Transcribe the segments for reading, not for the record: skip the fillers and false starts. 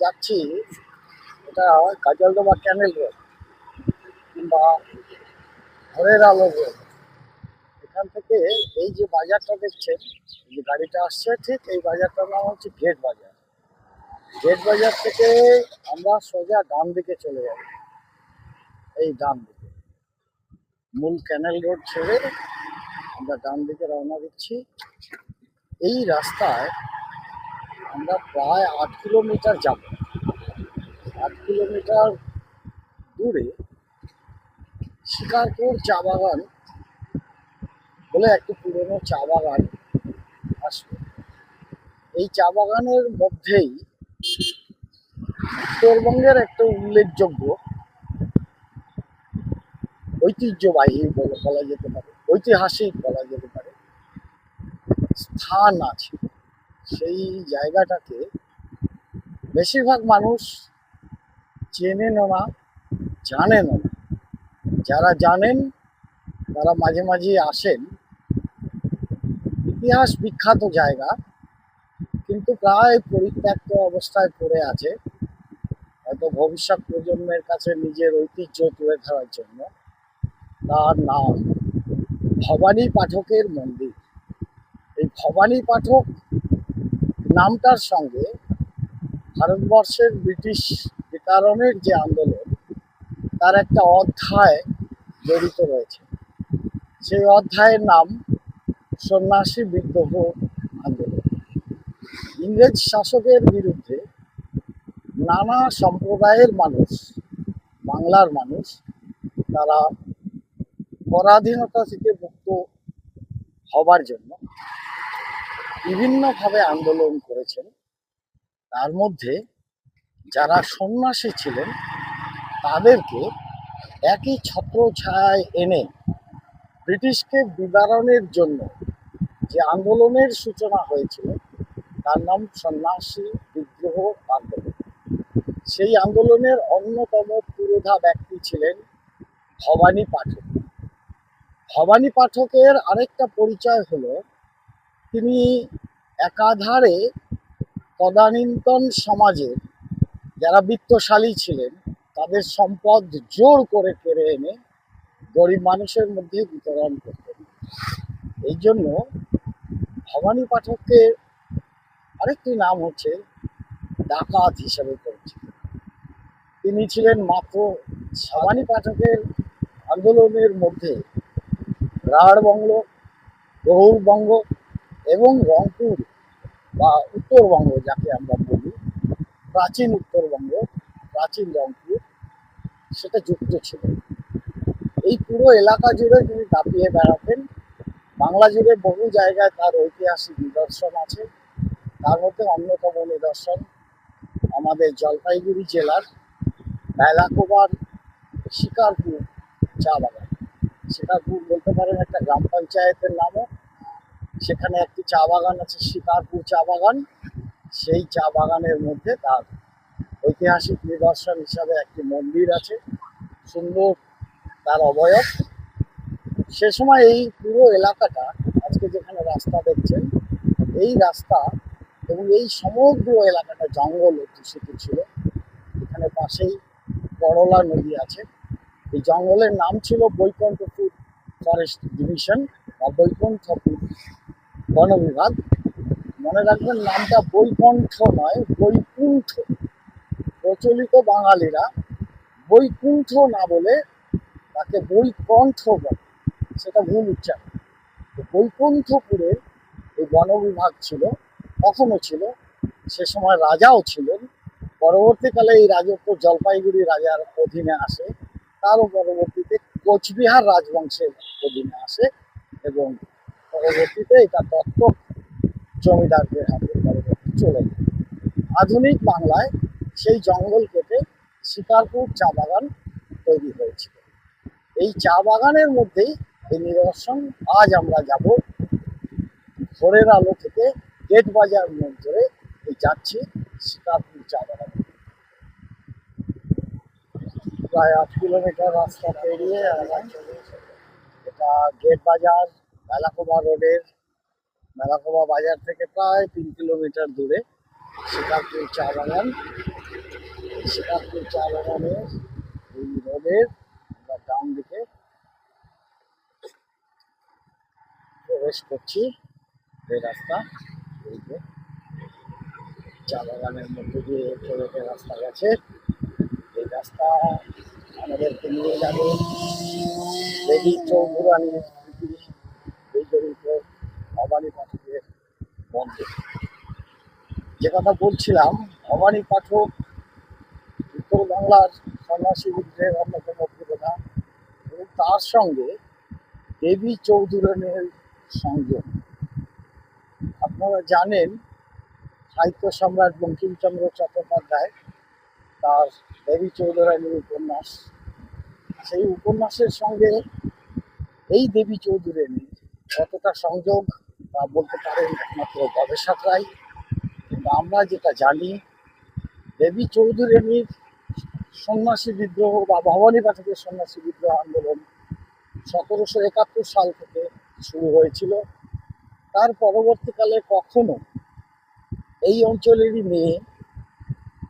যাচ্ছি, এটা কাজলডোবা ক্যানেল রোড কিংবা ভোরের আলো রোড। এখান থেকে এই যে বাজারটা দেখছেন, এই যে গাড়িটা আসছে, ঠিক এই বাজারটার নাম হচ্ছে গেট বাজার। গেট বাজার থেকে আমরা সোজা ডান দিকে চলে যাব। এই ডান দিকে মূল ক্যানেল রোড ছেড়ে আমরা ডান দিকে রওনা দিচ্ছি। এই রাস্তায় আমরা প্রায় 8 কিলোমিটার যাব। 8 কিলোমিটার দূরে শিকারপুর চা বাগান বলে একটি পুরনো চা বাগান আসবে। এই চা বাগানের মধ্যেই উত্তরবঙ্গের একটা উল্লেখযোগ্য ঐতিহ্যবাহী বলা যেতে পারে, ঐতিহাসিক বলা যেতে পারে স্থান আছে। সেই জায়গাটাকে বেশিরভাগ মানুষ চেনেনও না, জানেনও না। যারা জানেন তারা মাঝে মাঝে আসেন। ইতিহাস বিখ্যাত জায়গা, কিন্তু প্রায় পরিত্যক্ত অবস্থায় পড়ে আছে, হয়তো ভবিষ্যৎ প্রজন্মের কাছে নিজের ঐতিহ্য তুলে ধরার জন্য। তার নাম ভবানী পাঠকের মন্দির। এই ভবানী পাঠক নামটার সঙ্গে ভারতবর্ষের ব্রিটিশ বিতাড়নের যে আন্দোলন, তার একটা অধ্যায় জড়িত রয়েছে। সেই অধ্যায়ের নাম সন্ন্যাসী বিদ্রোহ আন্দোলন। ইংরেজ শাসকের বিরুদ্ধে নানা সম্প্রদায়ের মানুষ, বাংলার মানুষ, তারা পরাধীনতা থেকে মুক্ত হবার জন্য বিভিন্নভাবে আন্দোলন করেছেন। তার মধ্যে যারা সন্ন্যাসী ছিলেন তাদেরকে একই ছত্রছায়ায় এনে ব্রিটিশকে বিদারণের জন্য যে আন্দোলনের সূচনা হয়েছিল তার নাম সন্ন্যাসী বিদ্রোহ আন্দোলন। সেই আন্দোলনের অন্যতম পুরোধা ব্যক্তি ছিলেন ভবানী পাঠক। ভবানী পাঠকের আরেকটা পরিচয় হলো, তিনি একাধারে তদানীন্তন সমাজের যারা বিত্তশালী ছিলেন তাদের সম্পদ জোর করে কেড়ে এনে গরিব মানুষের মধ্যে বিতরণ করতেন। এই জন্য ভবানী পাঠককে আরেকটি নাম হচ্ছে ডাকাত হিসেবে পরিচিত। তিনি ছিলেন মাত্র ভবানী পাঠকের আন্দোলনের মধ্যে রাঢ়বঙ্গ, গৌড়বঙ্গ এবং রংপুর বা উত্তরবঙ্গ যাকে আমরা বলি, প্রাচীন উত্তরবঙ্গ, প্রাচীন রংপুর, সেটা যুক্ত ছিল। এই পুরো এলাকা জুড়ে তিনি দাপিয়ে বেড়াতেন। বাংলা জুড়ে বহু জায়গায় তার ঐতিহাসিক নিদর্শন আছে। তার মধ্যে অন্যতম নিদর্শন আমাদের জলপাইগুড়ি জেলার বেলাকোবার শিকারপুর চা বাগান। শিকারপুর বলতে পারেন একটা গ্রাম পঞ্চায়েতের নামও। সেখানে একটি চা বাগান আছে, শিকারপুর চা বাগান। সেই চা বাগানের মধ্যে তার ঐতিহাসিক নিদর্শন হিসাবে একটি মন্দির আছে, সুন্দর তার অবয়ব। সে সময় এই পুরো এলাকাটা, আজকে যেখানে রাস্তা দেখছেন, এই রাস্তা এবং এই সমগ্র এলাকাটা জঙ্গল অধ্যুষিত ছিল। এখানে পাশেই করলা নদী আছে। এই জঙ্গলের নাম ছিল বৈকুণ্ঠপুর ফরেস্ট ডিভিশন বা বৈকুণ্ঠপুর বন বিভাগ। মনে রাখবেন, নামটা বৈকুণ্ঠ নয়, বৈকুণ্ঠ। প্রচলিত বাঙালিরা বৈকুণ্ঠ না বলে তাকে বৈকণ্ঠ বলে, সেটা ভুল উচ্চারণ। বৈকুণ্ঠপুরে এই বন বিভাগ ছিল, তখনও ছিল। সে সময় রাজাও ছিলেন। পরবর্তীকালে এই রাজত্ব জলপাইগুড়ি রাজার অধীনে আসে, তারও পরবর্তীতে কোচবিহার রাজবংশের অধীনে আসে এবং পরবর্তীতে এটা দত্তক জমিদারদের হাতে পরবর্তী চলে যায়। আধুনিক বাংলায় সেই জঙ্গল কেটে শিকারপুর চা বাগান তৈরি হয়েছিল। এই চা বাগানের মধ্যেই এই নিদর্শন। আজ আমরা যাব ভোরের আলো থেকে গেট বাজার মোড় ধরে এই যাচ্ছি শিকারপুর চা বাগান। প্রায় 8 কিলোমিটার রাস্তা পেরিয়ে আমরা চলে এসেছি। এটা গেট বাজার বেলাকোবা রোডের, বেলাকোবা বাজার থেকে প্রায় 3 কিলোমিটার দূরে শিকারপুর চা বাগান। শিকারপুর চা বাগানের এই রোডের আমরা ডান দিকে প্রবেশ করছি। এই রাস্তা, এই যে চা বাগানের মধ্যে দিয়ে চলে রাস্তা গেছে। এই রাস্তা আমাদেরকে নিয়ে যাবে দেবী চৌধুরানীর বিজড়িত ভবানী পাঠকের মন্দির। যে কথা বলছিলাম, ভবানী পাঠক উত্তর বাংলার সন্ন্যাসী বিদ্রোহের অন্যতম প্রধান এবং তার সঙ্গে দেবী চৌধুরানীর সংযোগ। আপনারা জানেন, সাহিত্য সম্রাট বঙ্কিমচন্দ্র চট্টোপাধ্যায় তার দেবী চৌধুরানীর উপন্যাস, সেই উপন্যাসের সঙ্গে এই দেবী চৌধুরানীর কতটা সংযোগ তা বলতে পারেন একমাত্র গবেষকরাই। কিন্তু আমরা যেটা জানি, দেবী চৌধুরানীর সন্ন্যাসী বিদ্রোহ বা ভবানী পাঠকের সন্ন্যাসী বিদ্রোহ আন্দোলন 1771 সাল থেকে শুরু হয়েছিল। তার পরবর্তীকালে কখনো এই অঞ্চলেরই মেয়ে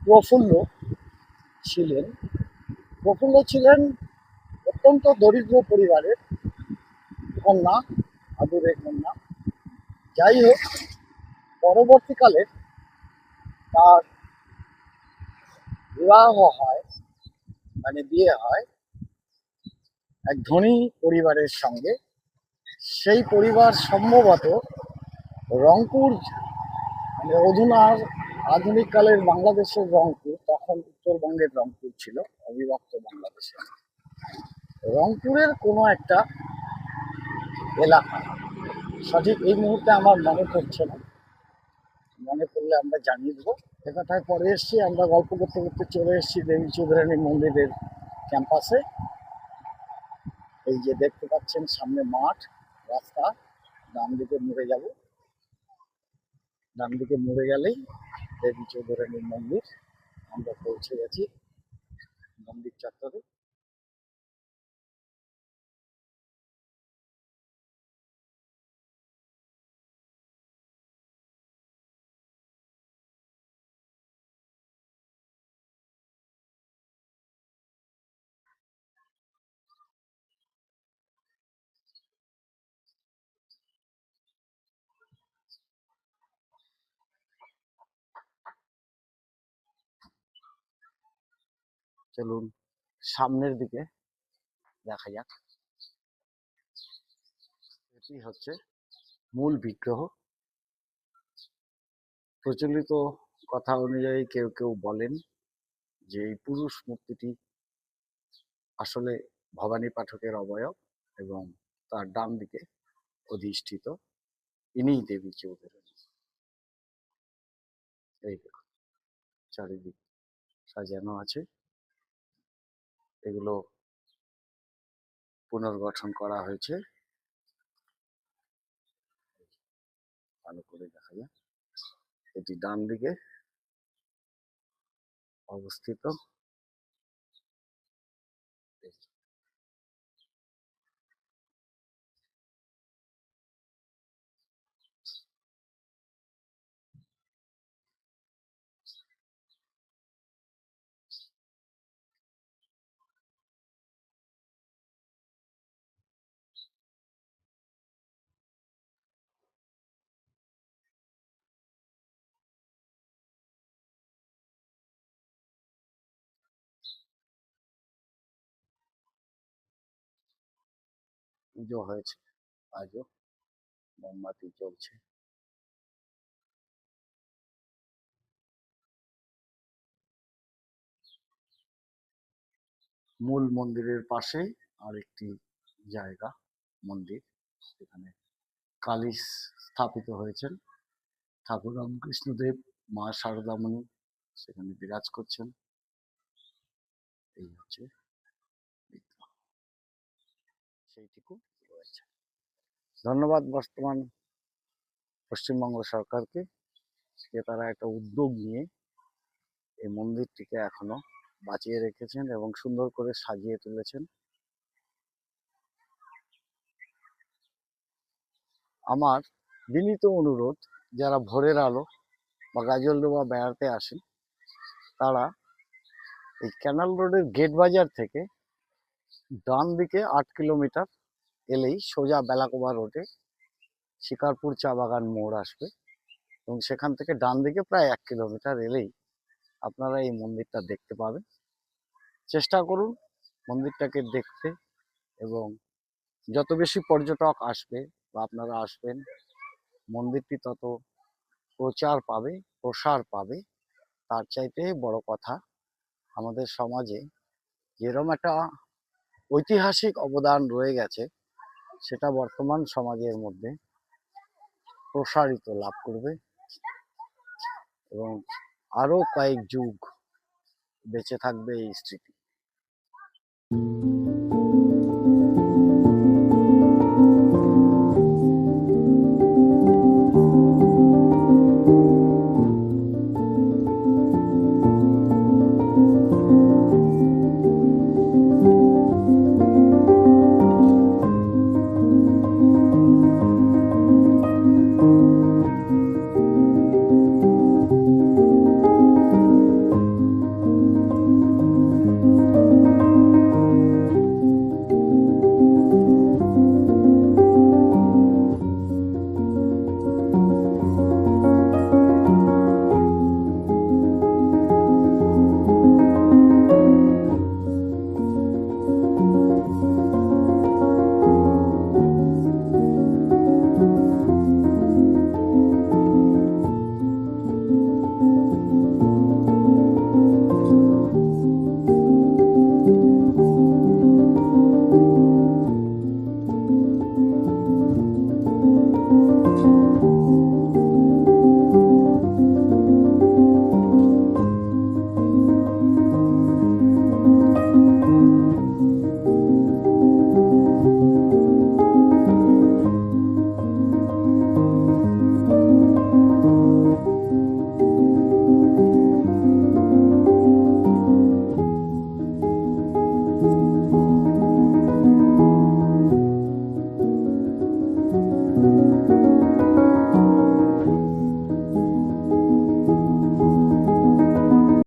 প্রফুল্ল ছিলেন। প্রফুল্ল ছিলেন অত্যন্ত দরিদ্র পরিবারের কন্যা, আদুরে কন্যা। যাই হোক, পরবর্তীকালে তার বিবাহ হয়, মানে বিয়ে হয় এক ধনী পরিবারের সঙ্গে। সেই পরিবার সম্ভবত রংপুর, মানে অধুনার আধুনিক কালের বাংলাদেশের রংপুর, তখন উত্তরবঙ্গের রংপুর ছিল, অবিভক্ত বাংলাদেশে রংপুরের কোনো একটা এলাকা। সঠিক এই মুহূর্তে আমার মনে পড়ছে না, মনে পড়লে আমরা জানিয়ে দেবো। কথায় পরে এসছি, আমরা গল্প করতে করতে চলে এসেছি দেবী চৌধুরানী মন্দিরের ক্যাম্পাসে। এই যে দেখতে পাচ্ছেন সামনে মাঠ, রাস্তা, ডান দিকে মুড়ে যাব। ডান দিকে মুড়ে গেলেই দেবী চৌধুরানীর মন্দির। আমরা পৌঁছে গেছি মন্দির চত্বরে। চলুন সামনের দিকে দেখা যাক। এটি হচ্ছে মূল বিগ্রহ। প্রচলিত কথা অনুযায়ী কেউ কেউ বলেন যে এই পুরুষ মূর্তিটি আসলে ভবানী পাঠকের অবয়ব এবং তার ডান দিকে অধিষ্ঠিত ইনিই দেবী চৌধুরানী। এই দেখুন চারিদিক সাজানো আছে। এগুলো পুনর্গঠন করা হয়েছে, ভালো করে দেখা যায়। এটি ডান দিকে অবস্থিত। পুজো হয়েছে, আজও মোমবাতি চলছে। মূল মন্দিরের পাশে আরেকটি জায়গা, মন্দির, সেখানে কালী স্থাপিত হয়েছেন। ঠাকুর রামকৃষ্ণদেব, মা শারদামণি সেখানে বিরাজ করছেন। এই হচ্ছে সেইটুকু রয়েছে। ধন্যবাদ বর্তমান পশ্চিমবঙ্গ সরকারকে, যে তারা একটা উদ্যোগ নিয়ে এই মন্দিরটিকে এখনো বাঁচিয়ে রেখেছেন এবং সুন্দর করে সাজিয়ে তুলেছেন। আমার বিনীত অনুরোধ, যারা ভোরের আলো বা গাজলডোবা বেড়াতে আসেন, তারা এই ক্যানাল রোডের গেট বাজার থেকে ডান দিকে 8 কিলোমিটার এলেই সোজা বেলাকোবা রোডে শিকারপুর চা বাগান মোড় আসবে, এবং সেখান থেকে ডান দিকে প্রায় 1 কিলোমিটার এলেই আপনারা এই মন্দিরটা দেখতে পাবেন। চেষ্টা করুন মন্দিরটাকে দেখতে, এবং যত বেশি পর্যটক আসবে বা আপনারা আসবেন, মন্দিরটি তত প্রচার পাবে, প্রসার পাবে। তার চাইতে বড় কথা, আমাদের সমাজে যেরকম একটা ঐতিহাসিক অবদান রয়ে গেছে, সেটা বর্তমান সমাজের মধ্যে প্রসারিত লাভ করবে এবং আরো কয়েক যুগ বেঁচে থাকবে এই স্মৃতি।